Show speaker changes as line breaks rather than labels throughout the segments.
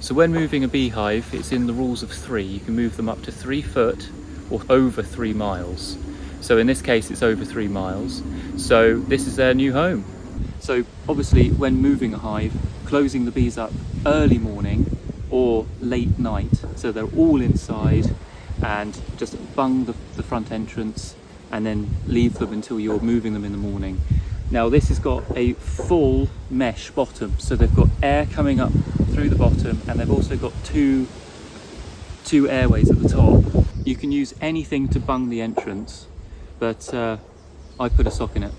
So when moving a beehive, it's in the rules of 3. You can move them up to 3 foot or over 3 miles. So in this case, it's over 3 miles. So this is their new home. So obviously when moving a hive, closing the bees up early morning or late night, so they're all inside, and just bung the front entrance and then leave them until you're moving them in the morning. Now this has got a full mesh bottom, so they've got air coming up through the bottom, and they've also got two airways at the top. You can use anything to bung the entrance, but I put a sock in it.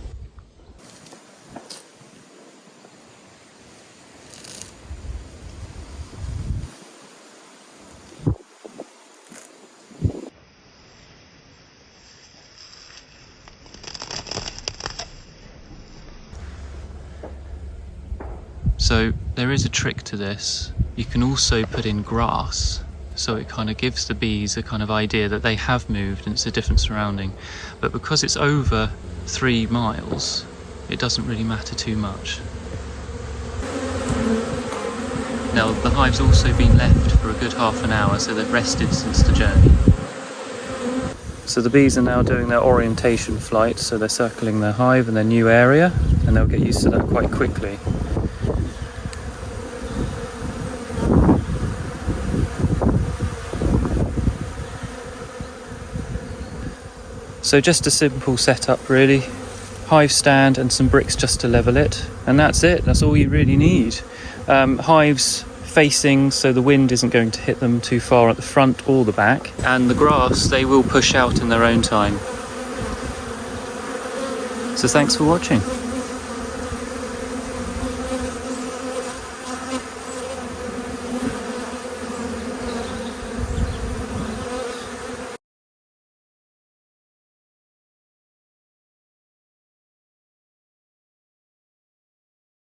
So there is a trick to this. You can also put in grass, so it kind of gives the bees a kind of idea that they have moved and it's a different surrounding. But because it's over 3 miles, it doesn't really matter too much. Now the hive's also been left for a good half an hour, so they've rested since the journey. So the bees are now doing their orientation flight, so they're circling their hive and their new area, and they'll get used to that quite quickly. So just a simple setup really, hive stand and some bricks just to level it, and that's it, that's all you really need. Hives facing so the wind isn't going to hit them too far at the front or the back, and the grass they will push out in their own time. So thanks for watching.